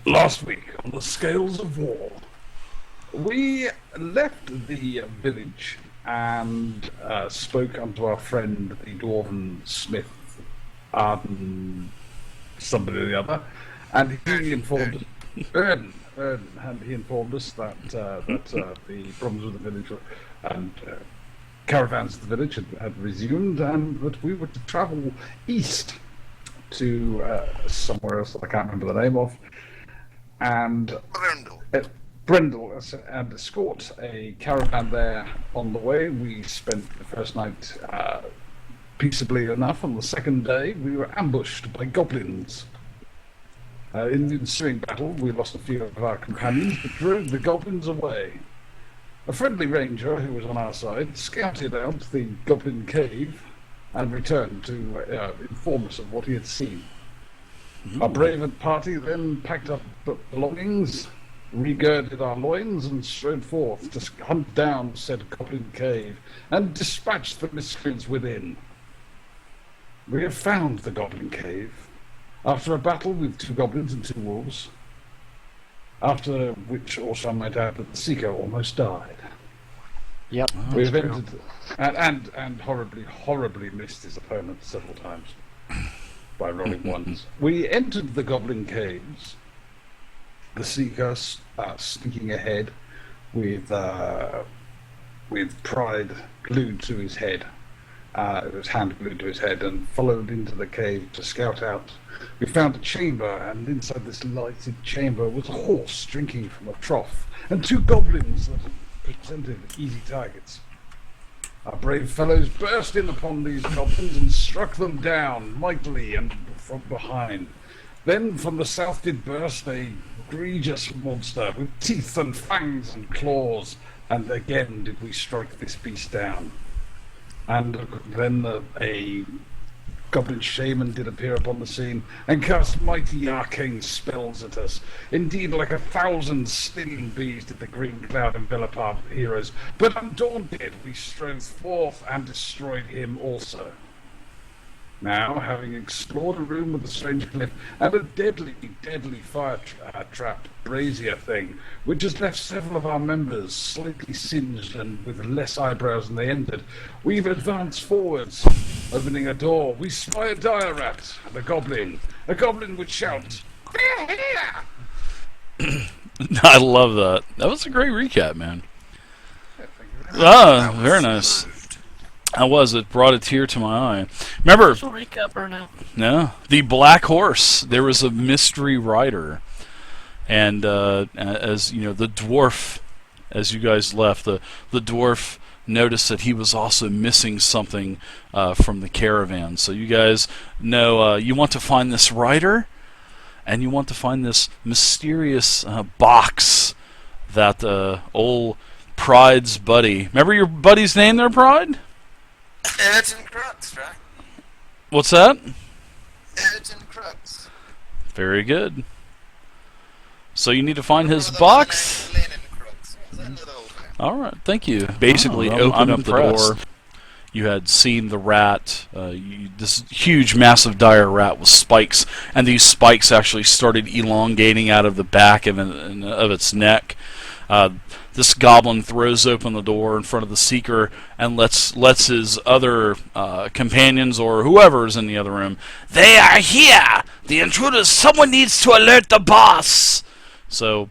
Last week, on the scales of war, we left the village and spoke unto our friend, the dwarven smith, Arden, somebody or the other, and he informed Erden, and he informed us that the problems with the village and caravans of the village had resumed, and that we were to travel east to somewhere else that I can't remember the name of, and Brindol. Brindol, and escort a caravan there on the way. We spent the first night peaceably enough. On the second day, we were ambushed by goblins. In the ensuing battle, we lost a few of our companions, but drove the goblins away. A friendly ranger who was on our side scouted out the goblin cave and returned to inform us of what he had seen. Our brave party then packed up belongings, regirded our loins, and strode forth to hunt down said goblin cave and dispatch the miscreants within. We have found the goblin cave after a battle with 2 goblins and 2 wolves, after which also I might add that the seeker almost died. Yep. We've entered and horribly missed his opponent several times by rolling ones. We entered the goblin caves, the seeker sneaking ahead with pride glued to his head. His hand glued to his head, and followed into the cave to scout out. We found a chamber, and inside this lighted chamber was a horse drinking from a trough, and 2 goblins that presented easy targets. Our brave fellows burst in upon these goblins and struck them down mightily and from behind. Then from the south did burst a egregious monster with teeth and fangs and claws, and again did we strike this beast down. And then a goblin shaman did appear upon the scene and cast mighty arcane spells at us. Indeed, like 1,000 stinging bees did the green cloud envelop our heroes, but undaunted we strode forth and destroyed him also. Now, having explored a room with a strange cliff and a deadly fire trap brazier thing, which has left several of our members slightly singed and with less eyebrows than they entered, we've advanced forwards. Opening a door, we spy a dire rat and a goblin. A goblin would shout, "They're here!" I love that. That was a great recap, man. Yeah, thank you very much. Very nice. It brought a tear to my eye. Remember, Recap or no? no, the Black Horse. There was a mystery rider, and as you know, the dwarf. As you guys left, the dwarf noticed that he was also missing something from the caravan. So you guys know you want to find this rider, and you want to find this mysterious box that old Pride's buddy. Remember your buddy's name there, Pride? Urgent Crux, right? What's that? Urgent Crux. Very good. So you need to find his box. All right, thank you. Basically, open up the door. You had seen the rat, this huge, massive, dire rat with spikes, and these spikes actually started elongating out of the back of its neck. This goblin throws open the door in front of the seeker and lets his other companions or whoever's in the other room. They are here! The intruders! Someone needs to alert the boss! So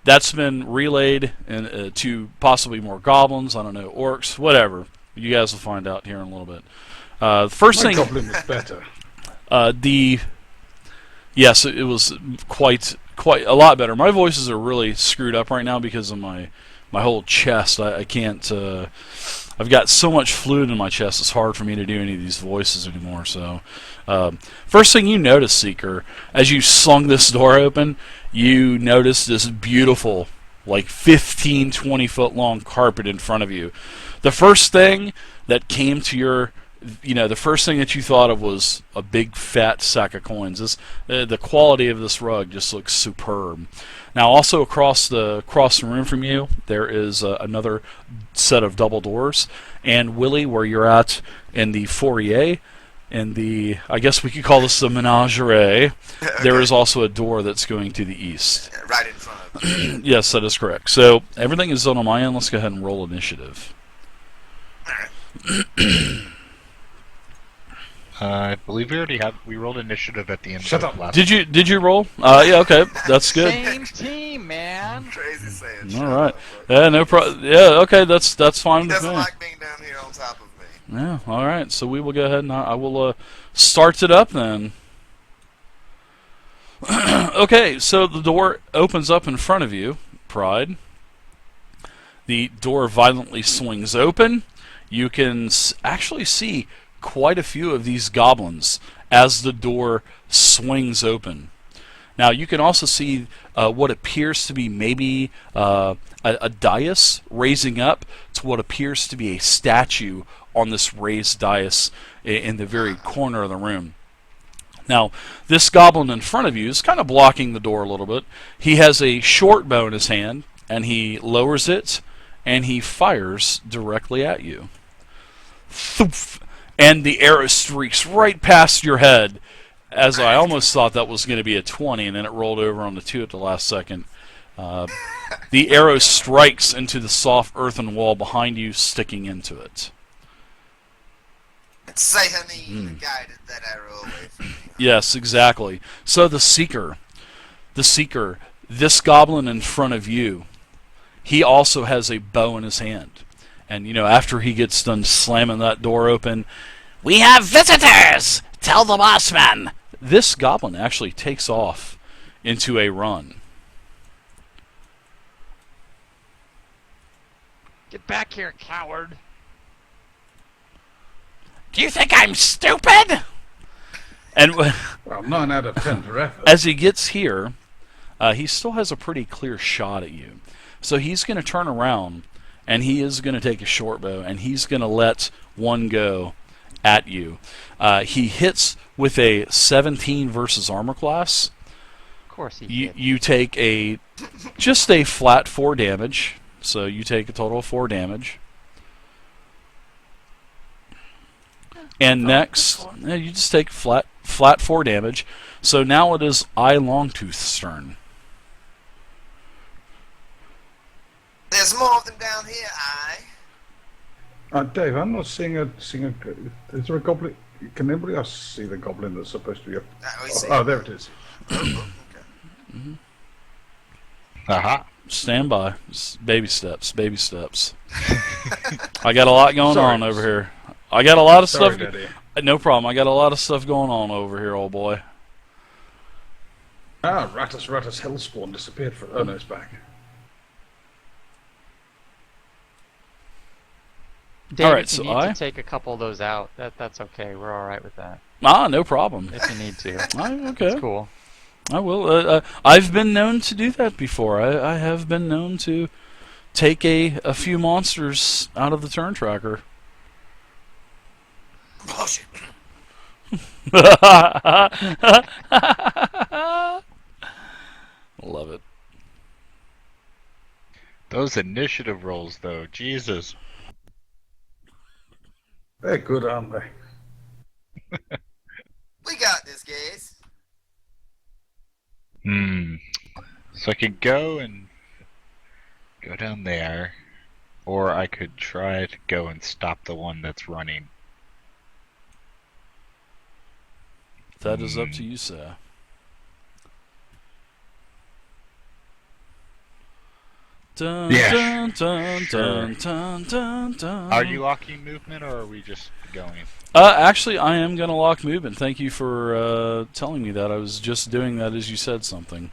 that's been relayed to possibly more goblins. I don't know, orcs, whatever. You guys will find out here in a little bit. First My thing, goblin was better. yes, it was quite a lot better. My voices are really screwed up right now because of my whole chest. I can't. I've got so much fluid in my chest. It's hard for me to do any of these voices anymore. So, first thing you notice, Seeker, as you slung this door open, you notice this beautiful, like 15, 20 foot long carpet in front of you. The first thing that came to your the first thing that you thought of was a big fat sack of coins. The quality of this rug just looks superb. Now, also across the room from you, there is another set of double doors. And Willie, where you're at in the foyer, in the, I guess we could call this the menagerie, there is also a door that's going to the east. Right in front of you. Yes, that is correct. So everything is done on my end. Let's go ahead and roll initiative. I believe we rolled initiative at the end Shut of up. last. Did you roll? Yeah, okay, that's good. Same team, man. Crazy saying. All right. Yeah, no problem. Yeah, okay, that's fine He with doesn't me. like being down here on top of me. Yeah, all right. So we will go ahead and I will start it up then. Okay, so the door opens up in front of you, Pride. The door violently swings open. You can actually see quite a few of these goblins as the door swings open. Now you can also see what appears to be maybe a dais raising up to what appears to be a statue on this raised dais in the very corner of the room. Now, this goblin in front of you is kind of blocking the door a little bit. He has a short bow in his hand, and he lowers it, and he fires directly at you. Thoof! And the arrow streaks right past your head, as I almost thought that was going to be a 20, and then it rolled over on the 2 at the last second. The arrow strikes into the soft earthen wall behind you, sticking into it. Sayhaneen guided that arrow away from me. Yes, exactly. So the Seeker, this goblin in front of you, he also has a bow in his hand. And, you know, after he gets done slamming that door open, "We have visitors! Tell the bossman!" This goblin actually takes off into a run. Get back here, coward. Do you think I'm stupid? And Well, 9 out of 10 for effort. as he gets here, he still has a pretty clear shot at you. So he's going to turn around, and he is going to take a short bow, and he's going to let one go at you. He hits with a 17 versus armor class. Of course he did. You take just a flat 4 damage. So you take a total of 4 damage. And next, you just take flat 4 damage. So now it is Eye Longtooth's turn. There's more of them down here, Dave, I'm not seeing a. Is there a goblin? Can anybody else see the goblin that's supposed to be up? we see. Oh, there it is. Aha. Stand by. Just baby steps, baby steps. I got a lot going Sorry. on over here. I got a lot of Sorry, stuff. Daddy. No problem. I got a lot of stuff going on over here, old boy. Rattus Hellspawn disappeared for. Oh no, it's back. Dave, All right, if you so need I- to take a couple of those out, that's okay. We're all right with that. No problem. If you need to. Okay. It's cool. I will. I've been known to do that before. I have been known to take a few monsters out of the turn tracker. Bullshit. Love it. Those initiative rolls, though, Jesus. They're good, aren't they? We got this, guys. So I could go down there, or I could try to go and stop the one that's running. That is up to you, sir. Dun, Yeah, dun, dun, sure. dun, dun, dun, dun. Are you locking movement, or are we just going? Actually, I am going to lock movement. Thank you for telling me that. I was just doing that as you said something.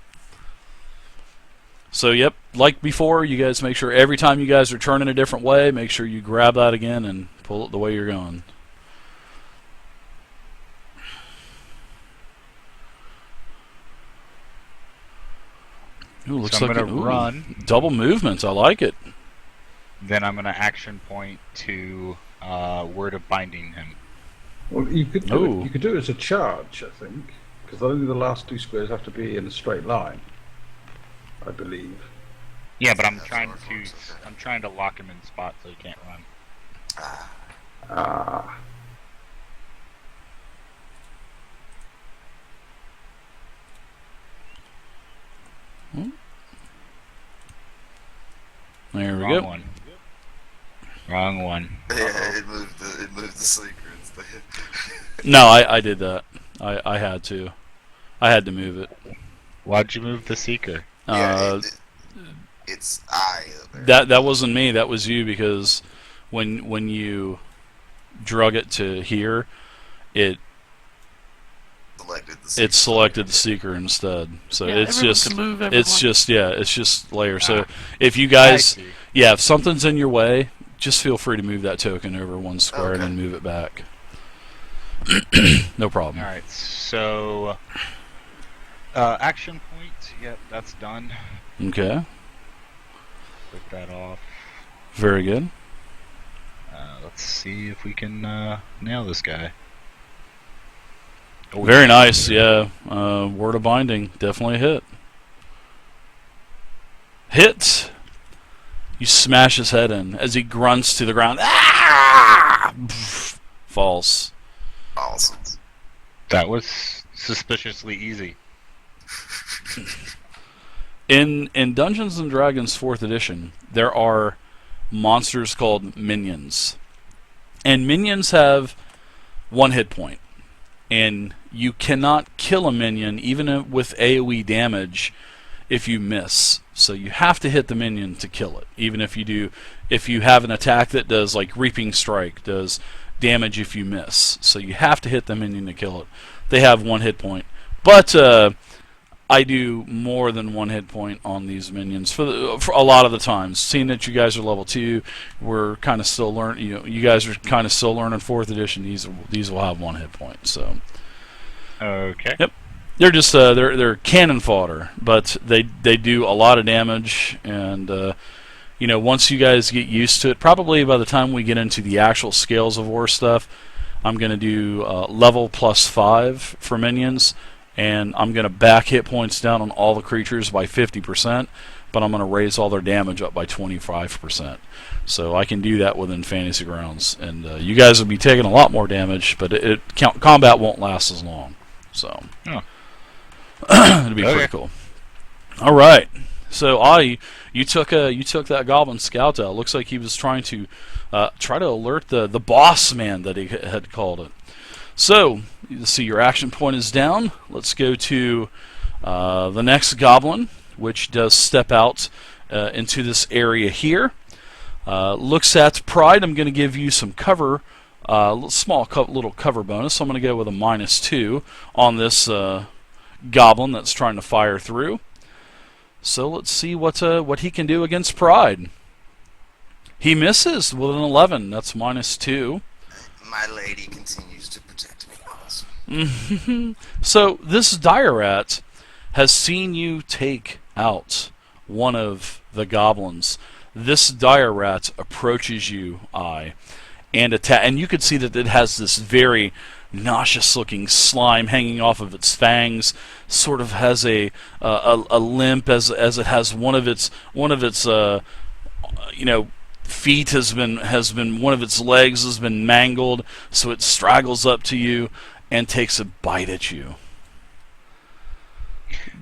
So, yep, like before, you guys make sure every time you guys are turning a different way, make sure you grab that again and pull it the way you're going. Ooh, looks So I'm like gonna run. double movement. I like it. Then I'm gonna action point to word of binding him. Well, you could do Ooh. it. You could do it as a charge, I think, because only the last 2 squares have to be in a straight line. I believe. Yeah, but I'm That's trying more to force, okay. I'm trying to lock him in spot so he can't run. Ah. There we Wrong go. one. Wrong one. Yeah, it moved the seeker instead. No, I did that. I had to. I had to move it. Why'd you move the seeker? Uh, It's I over there. that wasn't me. That was you, because when you drug it to here, it Selected the seeker. it selected the seeker instead. So Yeah, it's everyone just can move it's everyone. just layer. So Ah. if you I guys see. if something's in your way, just feel free to move that token over one square and Okay. then move it back. No problem. Alright, so... action point. Yep, that's done. Okay. Click that off. Very good. Let's see if we can nail this guy. Oh, Very nice. Yeah. Word of binding. Definitely a hit. Hit. You smash his head in as he grunts to the ground. Ah! Falls. Awesome. That was suspiciously easy. In Dungeons and Dragons 4th edition, there are monsters called minions. And minions have 1 hit point. And you cannot kill a minion even with AoE damage if you miss. So you have to hit the minion to kill it. Even if you have an attack that does, like Reaping Strike, does damage if you miss. So you have to hit the minion to kill it. They have 1 hit point. But I do more than 1 hit point on these minions for a lot of the times. Seeing that you guys are level 2, we're kind of still learning. You guys are kind of still learning 4th edition. These will have 1 hit point. So Okay. Yep. They're just they're cannon fodder, but they do a lot of damage, and once you guys get used to it, probably by the time we get into the actual Scales of War stuff, I'm gonna do level +5 for minions. And I'm going to back hit points down on all the creatures by 50%, but I'm going to raise all their damage up by 25%. So I can do that within Fantasy Grounds. And you guys will be taking a lot more damage, but combat won't last as long. So Oh. it'll be Okay. pretty cool. All right. So you took that Goblin Scout out. Looks like he was trying to alert the boss man that he had called it. So, you see your action point is down. Let's go to the next goblin, which does step out into this area here. Looks at Pride. I'm going to give you some cover, little cover bonus. So I'm going to go with a -2 on this goblin that's trying to fire through. So let's see what he can do against Pride. He misses with an 11. That's -2. My lady continues to protect me, boss. So this dire rat has seen you take out one of the goblins. This dire rat approaches you, and attack. And you can see that it has this very nauseous-looking slime hanging off of its fangs. Sort of has a limp as it has one of its feet has been one of its legs has been mangled, so it straggles up to you and takes a bite at you.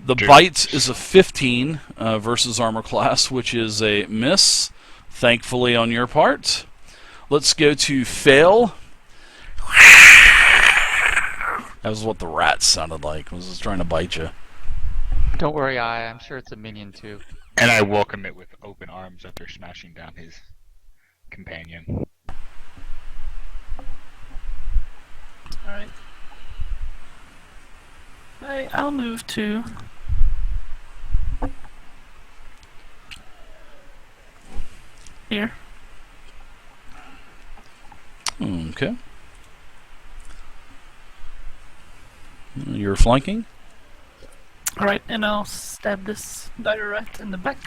The bite is a 15 versus armor class, which is a miss, thankfully on your part. Let's go to fail. That was what the rat sounded like. Was it trying to bite you? Don't worry, I'm sure it's a minion too. And I welcome it with open arms after smashing down his companion. Alright. I'll move to... here. Okay. You're flanking? Alright, and I'll stab this dire rat in the back.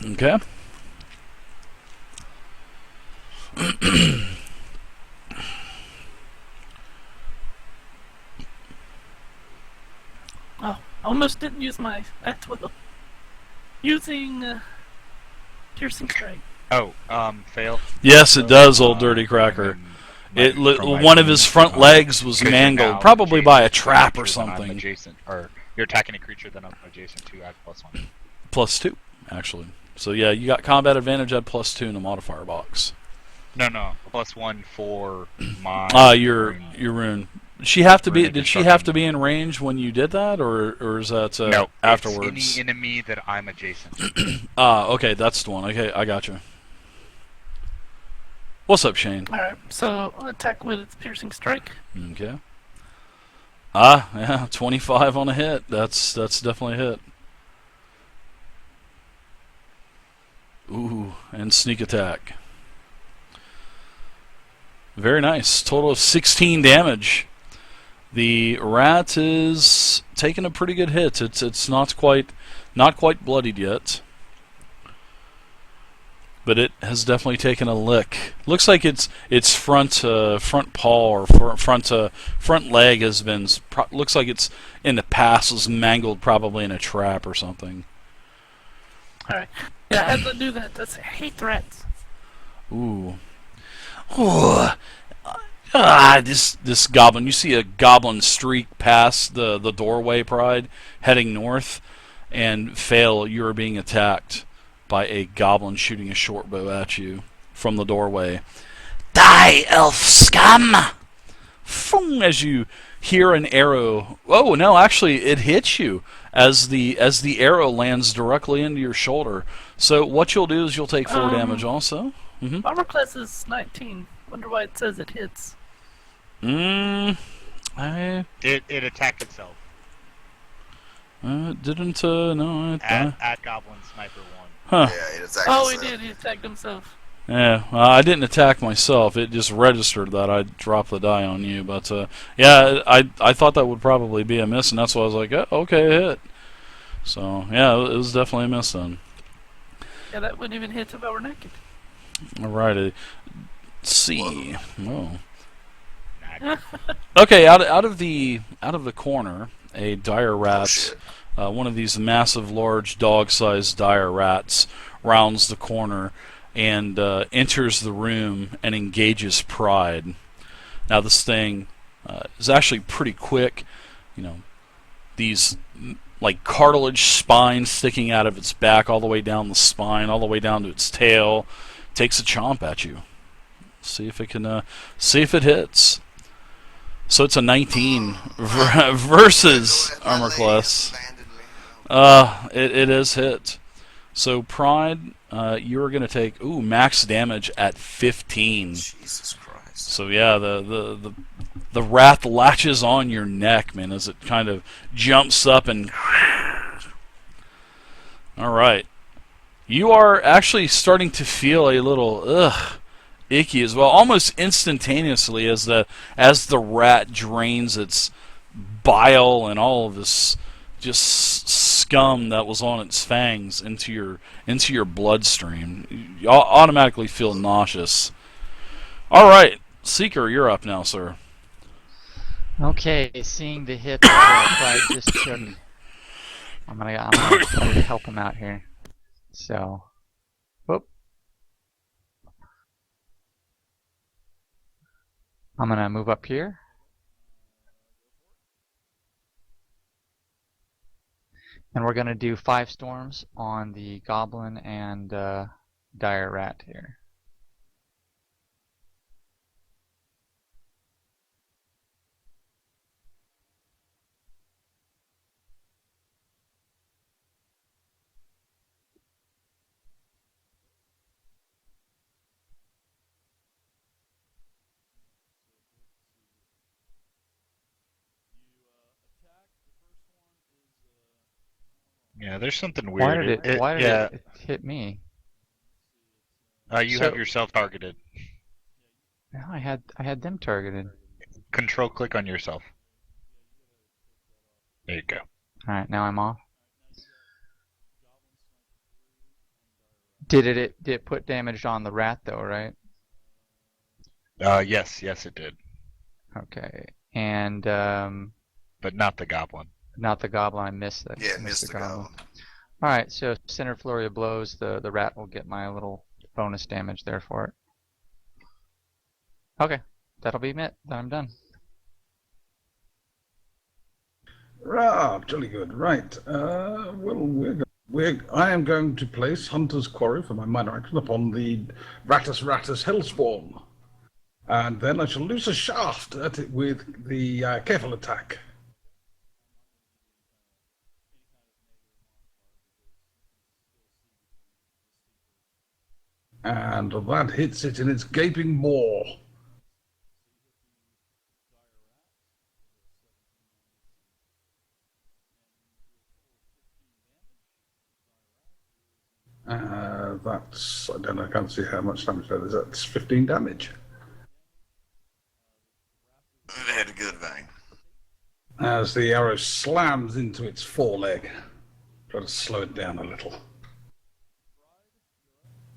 Okay. Oh, almost didn't use my at-will. Using piercing strike. Oh, fail. Yes, it does, old dirty cracker. One of his front legs was mangled, probably by a trap or something. Or you're attacking a creature that I'm adjacent to, add +1. +2, actually. So yeah, you got combat advantage at +2 in the modifier box. No. +1 for my. Your rune. She have to be? Did she have to be in range when you did that, or is that No, afterwards? it's any enemy that I'm adjacent to. Okay, that's the one. Okay, I got you. What's up, Shane? Alright, so I'll attack with its piercing strike. Okay. Yeah, 25 on a hit. That's definitely a hit. Ooh, and sneak attack. Very nice. Total of 16 damage. The rat is taking a pretty good hit. It's not quite bloodied yet, but it has definitely taken a lick. Looks like its front paw or front leg has been. Looks like it's in the past was mangled, probably in a trap or something. Alright. Yeah, I had to do that. I hate rats. Ooh. Ooh. This goblin. You see a goblin streak past the doorway, Pride, heading north, and fail. You are being attacked by a goblin shooting a short bow at you from the doorway. Die, elf scum! As you hear an arrow. Oh no, actually, it hits you as the arrow lands directly into your shoulder. So what you'll do is you'll take 4 damage also. Armor class is 19. Wonder why it says it hits. It attacked itself. Didn't no. At Goblin Sniper 1. Huh. Yeah, it attacked Oh, he itself. did. He attacked himself. Yeah, I didn't attack myself. It just registered that I dropped the die on you. But yeah, I thought that would probably be a miss, and that's why I was like, oh, okay, a hit. So yeah, it was definitely a miss then. Yeah, that wouldn't even hit if I were naked. Alrighty. Let's see. Oh. Okay, out of the corner, a dire rat, one of these massive, large, dog-sized dire rats, rounds the corner and enters the room and engages Pride. Now this thing is actually pretty quick. You know, these like cartilage spines sticking out of its back, all the way down the spine, all the way down to its tail. Takes a chomp at you. See if it can. See if it hits. So it's a 19 versus armor class. It is hit. So Pride, you're gonna take max damage at 15. Jesus Christ. So yeah, the rat latches on your neck, man, as it kind of jumps up and. All right, you are actually starting to feel a little icky as well, almost instantaneously as the rat drains its bile and all of this just scum that was on its fangs into your bloodstream. You automatically feel nauseous. All right, Seeker, you're up now, sir. Okay, seeing the hit Pride just took, I'm gonna help him out here. So, whoop. I'm gonna move up here. And we're gonna do 5 storms on the goblin and dire rat here. Yeah, there's something Why weird. did it hit me? You have yourself targeted. No, I had them targeted. Control click on yourself. There you go. Alright, now I'm off. Did it put damage on the rat though, right? Yes, it did. Okay. And But not the goblin. not the goblin, I missed that. Yeah, missed the goblin. Alright, so center flurry of blows, the rat will get my little bonus damage there for it. Okay, that'll be it. Then I'm done. Jolly good. Right. Well, I am going to place Hunter's Quarry for my minor action upon the Rattus Hellspawn. And then I shall loose a shaft at it with the careful attack. And that hits it in its gaping maw. That's, I don't know, I can't see how much damage that is. That's 15 damage. It had a good vein. As the arrow slams into its foreleg. Try to slow it down a little.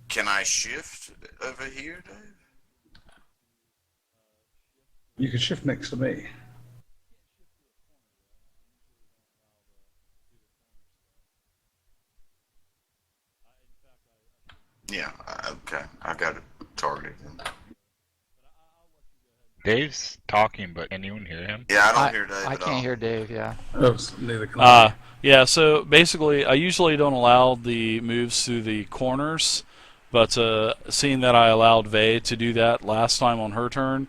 Can I shift over here, Dave? You can shift next to me. Yeah, okay. I got it targeted. Dave's talking, but can anyone hear him? Yeah, I don't hear Dave I at can't all. hear Dave, yeah. Oh, neither can I. Yeah, so basically, I usually don't allow the moves through the corners, but seeing that I allowed Vey to do that last time on her turn,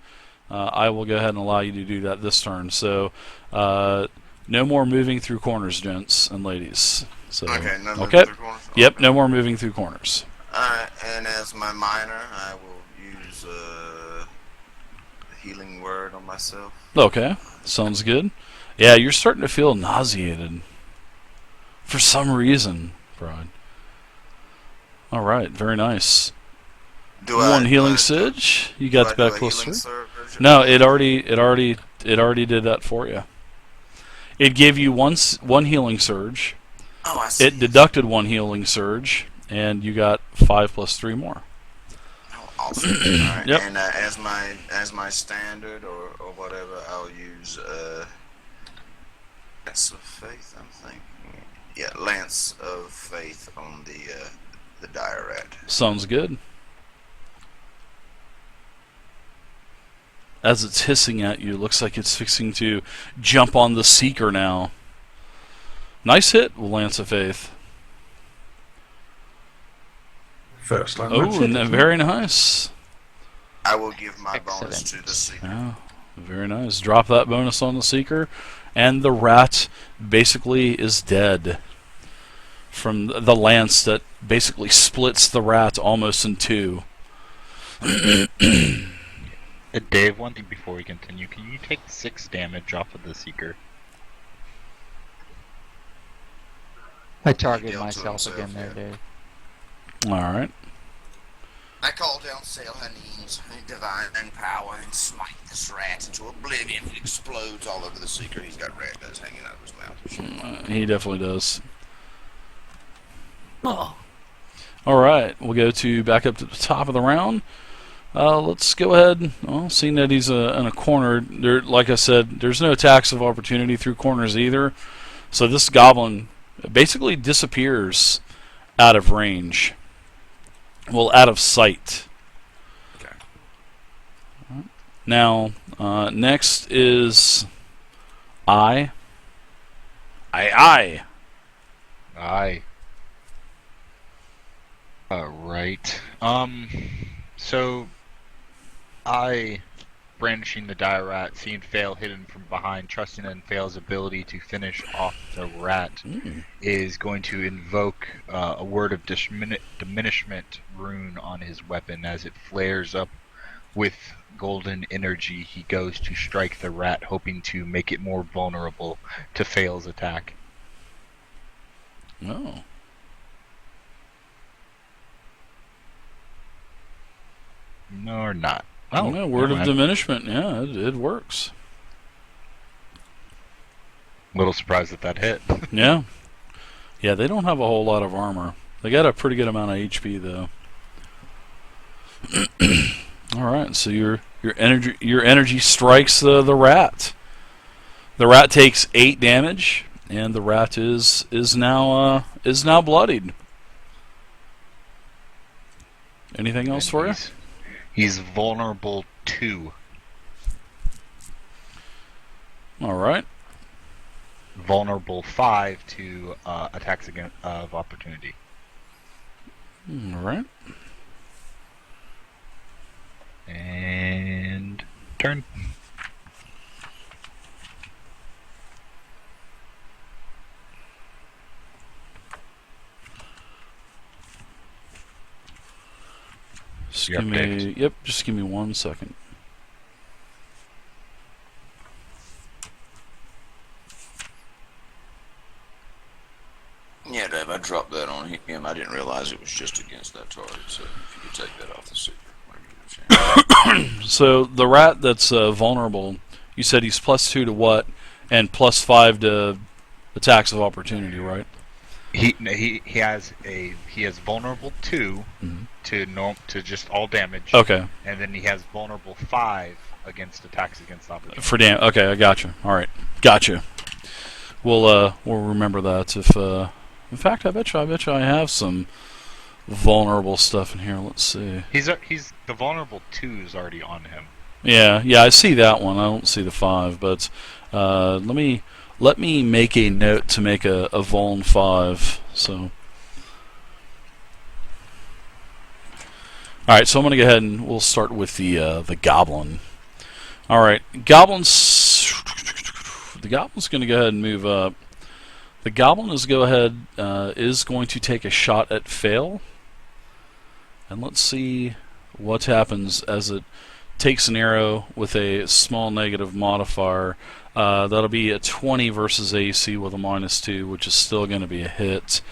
I will go ahead and allow you to do that this turn. So, no more moving through corners, gents and ladies. So, Okay, no moving okay. through corners? Yep, Okay. no more moving through corners. Alright, and as my minor, I will use a healing word on myself. Okay, sounds good. Yeah, you're starting to feel nauseated. For some reason, Bride. Alright, very nice. One healing Sidge. You got back closer. No, it already did that for you. It gave you one healing surge. Oh, I see. It deducted one healing surge, and you got 5 plus 3 more. Oh, awesome. Alright, Yep. and as my standard or whatever, I'll use Lance of Faith, I'm thinking. Yeah, Lance of Faith on the dire rat. Sounds good. As it's hissing at you, looks like it's fixing to jump on the Seeker now. Nice hit, Lance of Faith. First time. Oh, very nice. I will give my bonus Excellent. to the Seeker. Yeah, very nice. Drop that bonus on the Seeker, and the rat basically is dead from the lance that basically splits the rat almost in two. Dave, one thing before we continue, can you take 6 damage off of the Seeker? I targeted Dealt to myself himself, again there, yeah. Dave. All right. I call down Selhanese, divine power, and smite this rat into oblivion. It explodes all over the Seeker. He's got rat dust hanging out of his mouth. He definitely does. Oh, All right, we'll go to back up to the top of the round. Let's go ahead. Well, seeing that he's in a corner, there, like I said, there's no attacks of opportunity through corners either. So this goblin basically disappears out of range. Well, out of sight. Okay. Now, next is I. Aye. Right. So I, brandishing the dire rat, seeing Fail hidden from behind, trusting in Fail's ability to finish off the rat, is going to invoke a word of diminishment rune on his weapon. As it flares up with golden energy, he goes to strike the rat, hoping to make it more vulnerable to Fail's attack. Oh. No, or not. Oh, yeah, word of diminishment. Yeah, it works. Little surprised that that hit. Yeah. Yeah, they don't have a whole lot of armor. They got a pretty good amount of HP though. All right, so your energy strikes the rat. The rat takes 8 damage, and the rat is now bloodied. Anything else for you? He's vulnerable too. All right. vulnerable 5 to attacks of opportunity. All right. And turn. Just You're give up me, yep, just give me 1 second. Yeah, Dave, I dropped that on him. I didn't realize it was just against that target, so if you could take that off the secret whenever you get a chance. So the rat that's vulnerable, you said he's +2 to what, and +5 to attacks of opportunity, right? He has vulnerable 2 Mhm. to just all damage. Okay. And then he has vulnerable 5 against attacks against opportunity. For damn. Okay, I gotcha. All right, gotcha. We'll remember that. If in fact, I bet you I have some vulnerable stuff in here. Let's see. He's the vulnerable 2 is already on him. Yeah, I see that one. I don't see the 5, but let me make a note to make a vuln 5. So, all right. So I'm gonna go ahead and we'll start with the goblin. All right, goblins. The goblin's gonna go ahead and move up. The goblin is going to take a shot at fail, and let's see what happens as it takes an arrow with a small negative modifier. That'll be a 20 versus AC with a -2, which is still going to be a hit.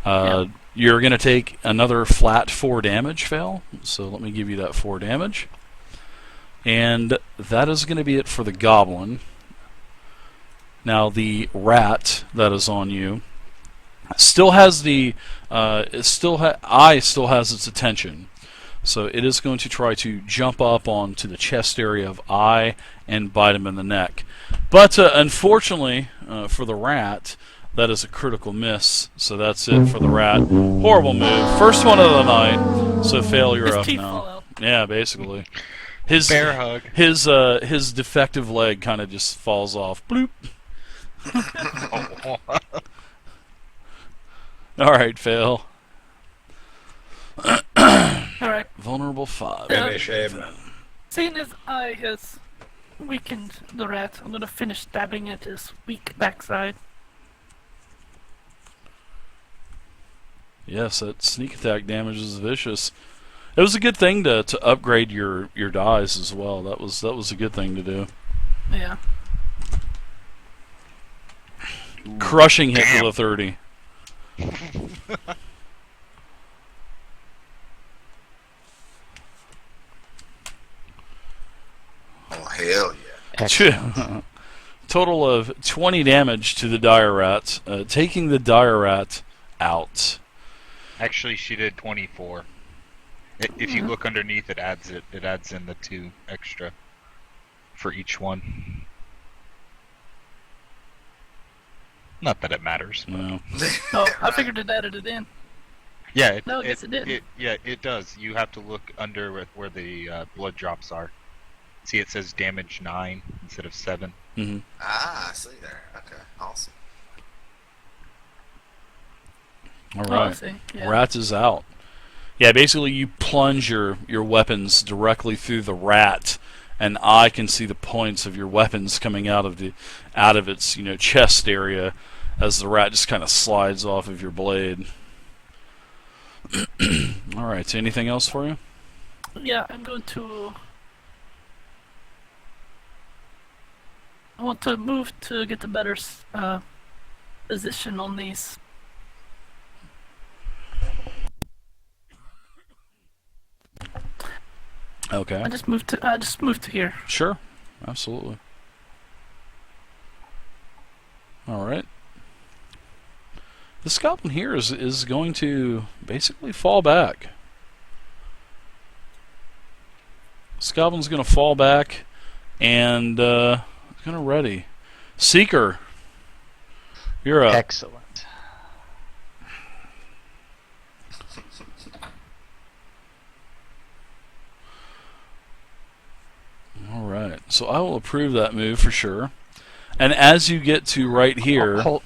You're going to take another flat 4 damage, fail. So let me give you that 4 damage. And that is going to be it for the goblin. Now the rat that is on you still has eye still has its attention. So it is going to try to jump up onto the chest area of eye and bite him in the neck. But unfortunately for the rat, that is a critical miss. So that's it for the rat. Horrible move. First one of the night. So failure His up teeth now. fall out. Yeah, basically. His Bear hug. his defective leg kind of just falls off. Bloop. All right, fail. Alright. Vulnerable 5. Finish him. Seeing as I has weakened the rat, I'm gonna finish stabbing at his weak backside. Yes, that sneak attack damage is vicious. It was a good thing to upgrade your dies as well. That was a good thing to do. Yeah. Crushing hit for the 30. Oh, hell yeah. Excellent. Total of 20 damage to the dire rat, taking the dire rat out. Actually, she did 24. If you look underneath, it adds in the 2 extra for each one. Not that it matters. But No. Oh, I figured it added it in. yeah, No, I guess it didn't. It does. You have to look under where the blood drops are. See, it says damage 9 instead of 7. Mm-hmm. Ah, I see there. Okay, awesome. All Oh, I right. see. Yeah. Rat is out. Yeah, basically you plunge your weapons directly through the rat, and I can see the points of your weapons coming out of its chest area as the rat just kind of slides off of your blade. All right. So anything else for you? Yeah, I'm going to. I want to move to get a better position on these. Okay. I just moved to here. Sure. Absolutely. All right. This goblin here is going to basically fall back. This goblin's going to fall back and going to ready. Seeker, you're up. Excellent. All right. So I will approve that move for sure. And as you get to right here, Hold,